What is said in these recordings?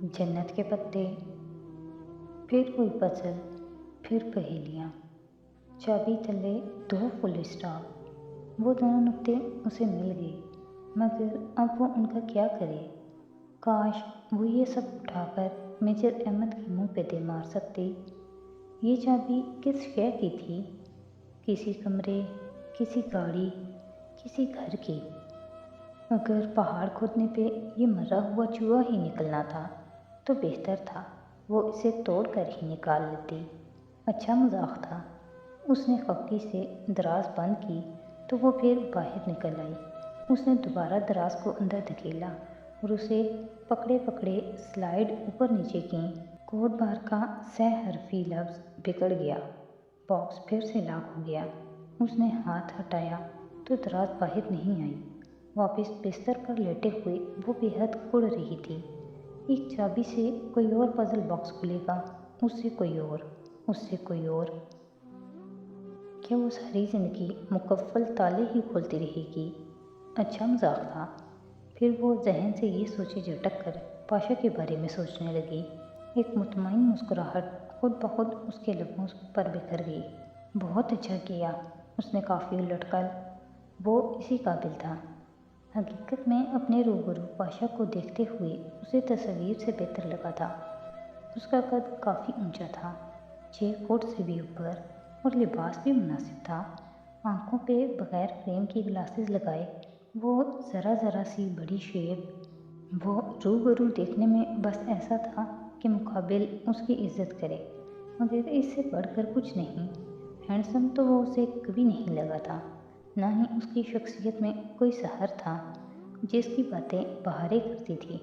जन्नत के पत्ते, फिर कोई पजल, फिर पहेलियाँ, चाबी तले दो फुल स्टॉप। वो दोनों नुक्ते उसे मिल गए, मगर अब वो उनका क्या करे। काश वो ये सब उठाकर मेजर अहमद के मुंह पे दे मार सकती। ये चाबी किस शय की थी? किसी कमरे, किसी गाड़ी, किसी घर की। अगर पहाड़ खोदने पे ये मरा हुआ चूहा ही निकलना था तो बेहतर था, वो इसे तोड़ कर ही निकाल लेती। अच्छा मजाक था। उसने खपकी से दराज बंद की तो वो फिर बाहर निकल आई। उसने दोबारा दराज को अंदर धकेला और उसे पकड़े पकड़े स्लाइड ऊपर नीचे की। कोड बार का सहरफी लफ्ज़ बिगड़ गया। बॉक्स फिर से लॉक हो गया। उसने हाथ हटाया तो दराज बाहर नहीं आई। वापस बिस्तर पर लेटे हुए वो बेहद उड़ रही थी। एक चाबी से कोई और पजल बॉक्स खुलेगा, उससे कोई और, उससे कोई और। क्या वो सारी ज़िंदगी मुकफ्फल ताले ही खोलती रहेगी? अच्छा मजाक था। फिर वो जहन से ये सोचे झटक कर पाशा के बारे में सोचने लगी। एक मुतमईन मुस्कुराहट खुद ब खुद उसके लबों पर बिखर गई। बहुत अच्छा किया, उसने काफ़ी उलटकर। वो इसी काबिल था। हकीकत में अपने रूबरू पाशा को देखते हुए उसे तस्वीर से बेहतर लगा था। उसका कद काफ़ी ऊंचा था, 6 फुट से भी ऊपर, और लिबास भी मुनासिब था। आंखों पे बगैर फ्रेम की ग्लासेस लगाए वो ज़रा सी बड़ी शेप। वो रूबरू देखने में बस ऐसा था कि मुकाबिल उसकी इज्जत करे, मगर इससे बढ़कर कुछ नहीं। हैंडसम तो वो उसे कभी नहीं लगा था, ना ही उसकी शख्सियत में कोई सहर था जिसकी बातें बहारें करती थी।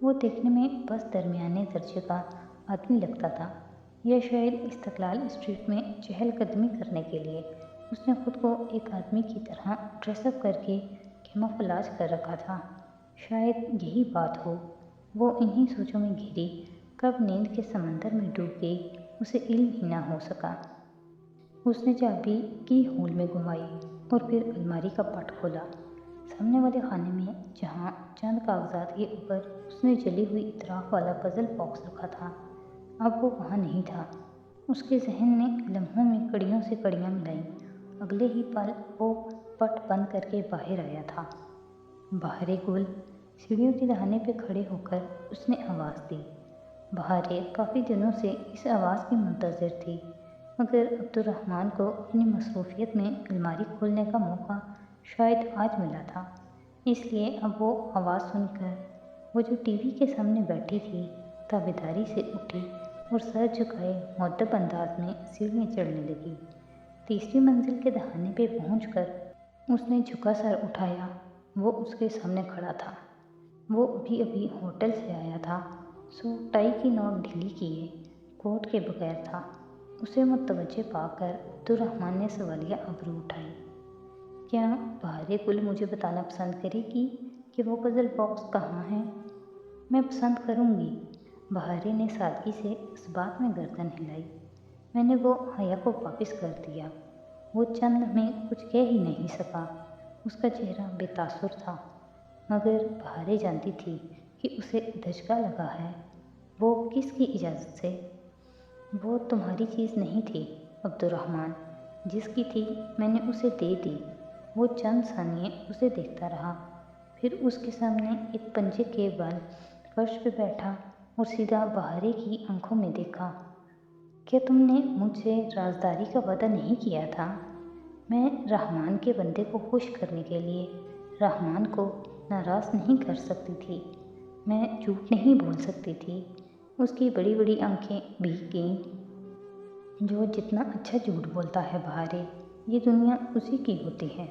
वो देखने में बस दरमियाने दर्जे का आदमी लगता था, या शायद इस्तकलाल स्ट्रीट में चहलकदमी करने के लिए उसने खुद को एक आदमी की तरह ड्रेसअप करके कैमोफ्लेज कर रखा था। शायद यही बात हो। वो इन्हीं सोचों में घिरी कब नींद के समंदर में डूब गई, उसे इल्म ही ना हो सका। उसने चाबी की होल में घुमाई और फिर अलमारी का पट खोला। सामने वाले खाने में जहाँ चंद कागजात के ऊपर उसने जली हुई इतराफ वाला पजल बॉक्स रखा था, अब वो वहाँ नहीं था। उसके जहन ने लम्हों में कड़ियों से कड़ियाँ मिलाई। अगले ही पल वो पट बंद करके बाहर आया था। बहारे गुल। सीढ़ियों के दहाने पे खड़े होकर उसने आवाज़ दी। बहारे काफ़ी दिनों से इस आवाज़ की मुंतज़िर थी, मगर अब्दुर्रहमान को अपनी मसरूफियत में अलमारी खोलने का मौका शायद आज मिला था। इसलिए अब वो आवाज़ सुनकर वो जो टीवी के सामने बैठी थी ताबेदारी से उठी और सर झुकाए मुअद्दब अंदाज में सीढ़ियाँ चढ़ने लगी। तीसरी मंजिल के दहाने पे पहुंचकर उसने झुका सर उठाया। वो उसके सामने खड़ा था। वो अभी अभी होटल से आया था, सो टाई की नोक ढीली किए कोट के बगैर था। उसे मुतवज्जे पाकर अब्दुर्रहमान ने सवालिया अबरू उठाई। क्या बहारे गुल मुझे बताना पसंद करेगी कि वो पजल बॉक्स कहाँ है? मैं पसंद करूँगी। बहारे ने सादगी से इस बात में गर्दन हिलाई। मैंने वो हया को वापस कर दिया। वो चंद लम्हे कुछ कह ही नहीं सका। उसका चेहरा बेतासुर था, मगर बहारे जानती थी कि उसे धचका लगा है। वो किसकी इजाज़त से? वो तुम्हारी चीज़ नहीं थी अब्दुर्रहमान, जिसकी थी मैंने उसे दे दी। वो चंद सानिये उसे देखता रहा, फिर उसके सामने एक पंजे के बल फर्श पे बैठा और सीधा बहारे की आंखों में देखा। क्या तुमने मुझसे राजदारी का वादा नहीं किया था? मैं रहमान के बंदे को खुश करने के लिए रहमान को नाराज़ नहीं कर सकती थी। मैं झूठ नहीं बोल सकती थी। उसकी बड़ी बड़ी आंखें भीग गईं। जो जितना अच्छा झूठ बोलता है बहारे, ये दुनिया उसी की होती है,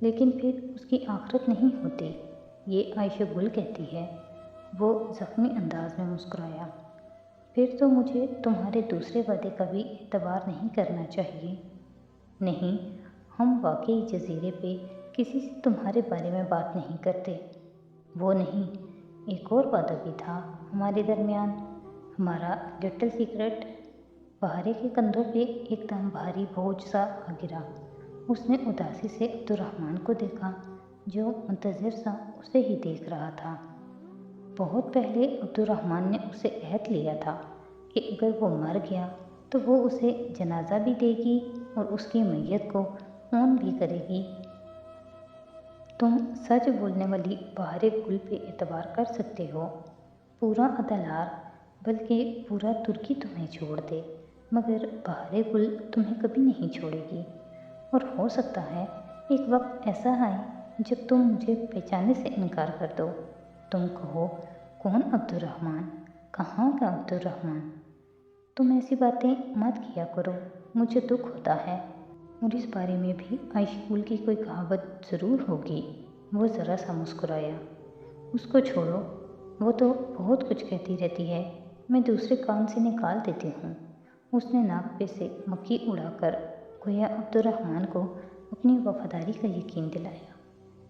लेकिन फिर उसकी आखिरत नहीं होती, ये आयशा गुल कहती है। वो ज़ख्मी अंदाज में मुस्कुराया। फिर तो मुझे तुम्हारे दूसरे वादे का भी एतबार नहीं करना चाहिए। नहीं, हम वाकई जजीरे पे किसी से तुम्हारे बारे में बात नहीं करते। वो नहीं, एक और वादा भी था हमारे दरमियान, हमारा लिटिल सीक्रेट। बहारे के कंधों पे एकदम भारी बोझ सा आ गिरा। उसने उदासी से अब्दुर्रहमान को देखा, जो मुंतज़िर सा उसे ही देख रहा था। بہت پہلے عبد الرحمن نے اسے عہد لیا تھا کہ اگر وہ مر گیا تو وہ اسے جنازہ بھی دے گی اور اس کی میت کو اون بھی کرے گی۔ تم سچ بولنے والی بہار گل پہ اعتبار کر سکتے ہو۔ پورا عدلار بلکہ پورا ترکی تمہیں چھوڑ دے مگر بہار گل تمہیں کبھی نہیں چھوڑے گی، اور ہو سکتا ہے ایک وقت ایسا آئے جب تم مجھے پہچانے سے انکار کر دو۔ تم کہو کون عبد الرحمن، کہاں کا عبد الرحمن؟ تم ایسی باتیں مت کیا کرو، مجھے دکھ ہوتا ہے۔ اور اس بارے میں بھی عائشہ گل کی کوئی کہاوت ضرور ہوگی۔ وہ ذرا سا مسکرایا۔ اس کو چھوڑو، وہ تو بہت کچھ کہتی رہتی ہے، میں دوسرے کان سے نکال دیتی ہوں۔ اس نے ناک پہ سے مکھی اڑا کر گویا عبد الرحمن کو اپنی وفاداری کا یقین دلایا۔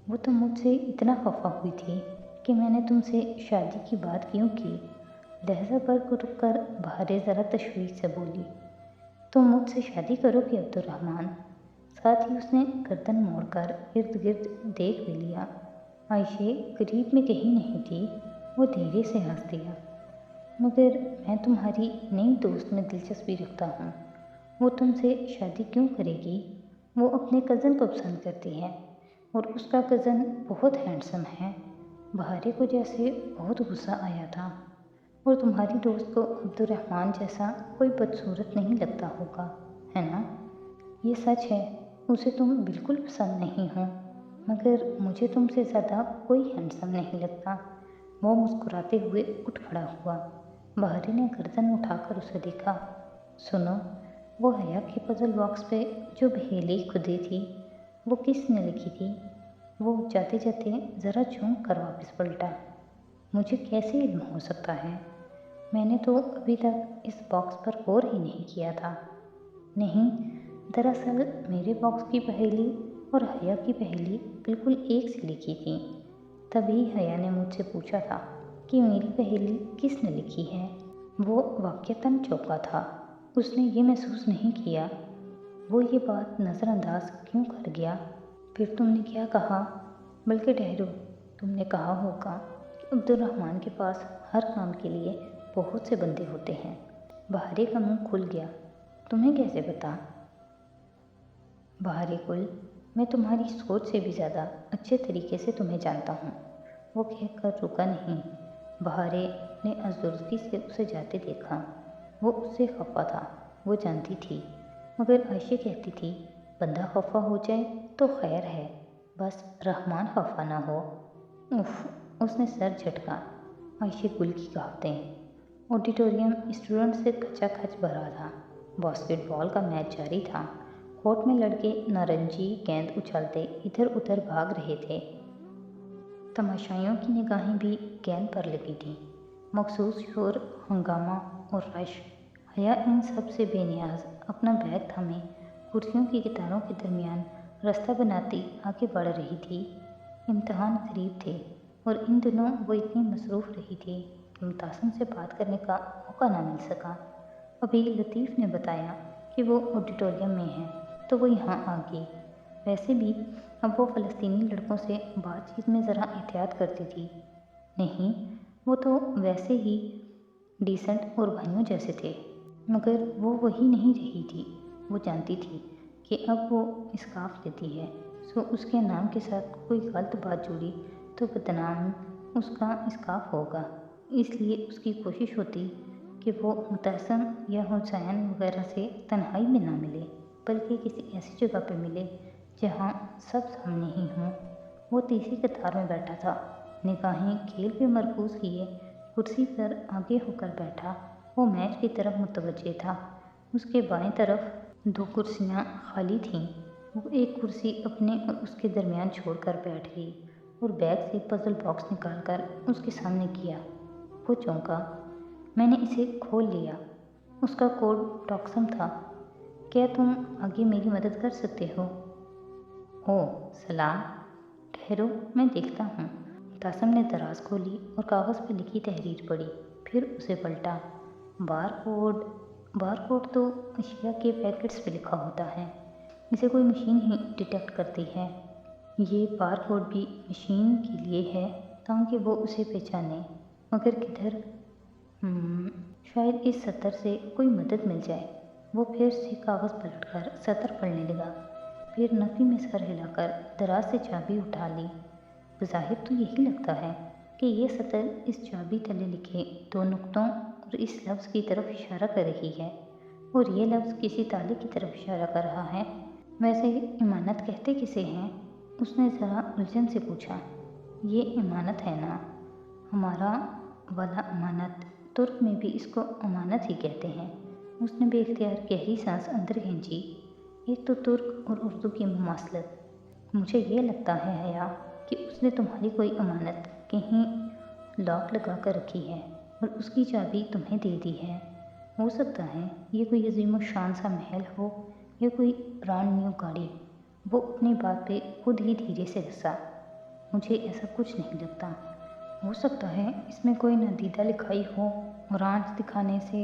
وہ تو مجھ سے اتنا خفا ہوئی تھی کہ میں نے تم سے شادی کی بات کیوں کی؟ لہجہ پر رک کر بہارے ذرا تشویش سے بولی۔ تم مجھ سے شادی کرو گے عبد الرحمن؟ ساتھ ہی اس نے گردن موڑ کر ارد گرد دیکھ بھی لیا۔ عائشہ قریب میں کہیں نہیں تھی۔ وہ دھیرے سے ہنس دیا۔ مگر میں تمہاری نئی دوست میں دلچسپی رکھتا ہوں، وہ تم سے شادی کیوں کرے گی؟ وہ اپنے کزن کو پسند کرتی ہے اور اس کا کزن بہت ہینڈسم ہے۔ بہارے کو جیسے بہت غصہ آیا تھا۔ اور تمہاری دوست کو عبد الرحمن جیسا کوئی بدصورت نہیں لگتا ہوگا، ہے نا؟ یہ سچ ہے، اسے تم بالکل پسند نہیں ہو، مگر مجھے تم سے زیادہ کوئی ہینڈسم نہیں لگتا۔ وہ مسکراتے ہوئے اٹھ کھڑا ہوا۔ بہارے نے گردن اٹھا کر اسے دیکھا۔ سنو، وہ حیا کے پزل باکس پہ جو پہیلی کھدی تھی وہ کس نے لکھی تھی؟ وہ جاتے جاتے ذرا چونک کر واپس پلٹا۔ مجھے کیسے علم ہو سکتا ہے؟ میں نے تو ابھی تک اس باکس پر غور ہی نہیں کیا تھا۔ نہیں، دراصل میرے باکس کی پہیلی اور حیا کی پہیلی بالکل ایک سی لکھی تھی۔ تبھی حیا نے مجھ سے پوچھا تھا کہ میری پہیلی کس نے لکھی ہے۔ وہ واقعتاً چونکا تھا۔ اس نے یہ محسوس نہیں کیا وہ یہ بات نظر انداز کیوں کر گیا۔ پھر تم نے کیا کہا؟ بلکہ ٹھہرو، تم نے کہا ہوگا کہ عبد الرحمن کے پاس ہر کام کے لیے بہت سے بندے ہوتے ہیں۔ بہارے کا منہ کھل گیا۔ تمہیں کیسے پتا؟ بہار گل، میں تمہاری سوچ سے بھی زیادہ اچھے طریقے سے تمہیں جانتا ہوں۔ وہ کہہ کر رکا نہیں۔ بہارے نے ازردگی سے اسے جاتے دیکھا۔ وہ اس سے خفا تھا، وہ جانتی تھی، مگر عائشہ کہتی تھی بندہ خفا ہو جائے تو خیر ہے، بس رحمان خفا نہ ہو۔ اف، اس نے سر جھٹکا۔ عائشہ گل کی کہاوتیں۔ آڈیٹوریم اسٹوڈنٹ سے کھچا کھچ بھرا تھا۔ باسکٹ بال کا میچ جاری تھا۔ کورٹ میں لڑکے نارنجی گیند اچھالتے ادھر ادھر بھاگ رہے تھے۔ تماشائیوں کی نگاہیں بھی گیند پر لگی تھیں۔ مخصوص شور، ہنگامہ اور رش۔ حیا ان سب سے بے نیاز اپنا بیگ تھامے کرسیوں کی قطاروں کے درمیان راستہ بناتی آگے بڑھ رہی تھی۔ امتحان قریب تھے اور ان دنوں وہ اتنی مصروف رہی تھی کہ متعصم سے بات کرنے کا موقع نہ مل سکا۔ ابھی لطیف نے بتایا کہ وہ آڈیٹوریم میں ہیں تو وہ یہاں آ گئی۔ ویسے بھی اب وہ فلسطینی لڑکوں سے بات چیت میں ذرا احتیاط کرتی تھی۔ نہیں، وہ تو ویسے ہی ڈیسنٹ اور بھائیوں جیسے تھے، مگر وہ وہی نہیں رہی تھی۔ وہ جانتی تھی کہ اب وہ اسکارف لیتی ہے، سو اس کے نام کے ساتھ کوئی غلط بات جڑی تو بدنام اس کا اسکارف ہوگا۔ اس لیے اس کی کوشش ہوتی کہ وہ متعصم یا حسین وغیرہ سے تنہائی میں نہ ملے، بلکہ کسی ایسی جگہ پہ ملے جہاں سب سامنے ہی ہوں۔ وہ تیسری قطار میں بیٹھا تھا، نگاہیں کھیل پہ مرکوز کیے کرسی پر آگے ہو کر بیٹھا۔ وہ میچ کی طرف متوجہ تھا۔ اس کے بائیں طرف 2 کرسیاں خالی تھیں۔ وہ ایک کرسی اپنے اور اس کے درمیان چھوڑ کر بیٹھ گئی اور بیگ سے پزل باکس نکال کر اس کے سامنے کیا۔ وہ چونکا۔ میں نے اسے کھول لیا۔ اس کا کوڈ ٹاکسم تھا۔ کیا تم آگے میری مدد کر سکتے ہو؟ اوہ، سلام۔ ٹھہرو، میں دیکھتا ہوں۔ متعصم نے دراز کھولی اور کاغذ پہ لکھی تحریر پڑھی، پھر اسے پلٹا۔ بار کوڈ تو اشیاء کے پیکٹس پہ لکھا ہوتا ہے، اسے کوئی مشین ہی ڈیٹیکٹ کرتی ہے۔ یہ بار کوڈ بھی مشین کے لیے ہے تاکہ وہ اسے پہچانے۔ मगर किधर? शायद इस सतर से कोई मदद मिल जाए। वो फिर से कागज़ पलटकर सतर पढ़ने लगा। फिर नफ़ी में सर हिलाकर दराज से चाबी उठा ली। बज़ाहिर तो यही लगता है कि ये सतर इस चाबी तले लिखे 2 नुक्तों और इस लफ्ज़ की तरफ इशारा कर रही है, और ये लफ्ज़ किसी ताले की तरफ इशारा कर रहा है। वैसे इमानत कहते किसे हैं? उसने ज़रा उलझन से पूछा। ये इमानत है ना? हमारा वाला अमानत। तुर्क में भी इसको अमानत ही कहते हैं। उसने बेख्तियार गहरी सांस अंदर खींची। एक तो तुर्क और उर्दू की मुमासलत। मुझे ये लगता है हया कि उसने तुम्हारी कोई अमानत कहीं लॉक लगा कर रखी है और उसकी चाबी तुम्हें दे दी है। हो सकता है ये कोई अजीम शान सा महल हो या कोई ब्रांड न्यू गाड़ी। वो अपनी बात पे खुद ही धीरे से हंसा। मुझे ऐसा कुछ नहीं लगता। हो सकता है इसमें कोई नादीदा लिखाई हो और आँच दिखाने से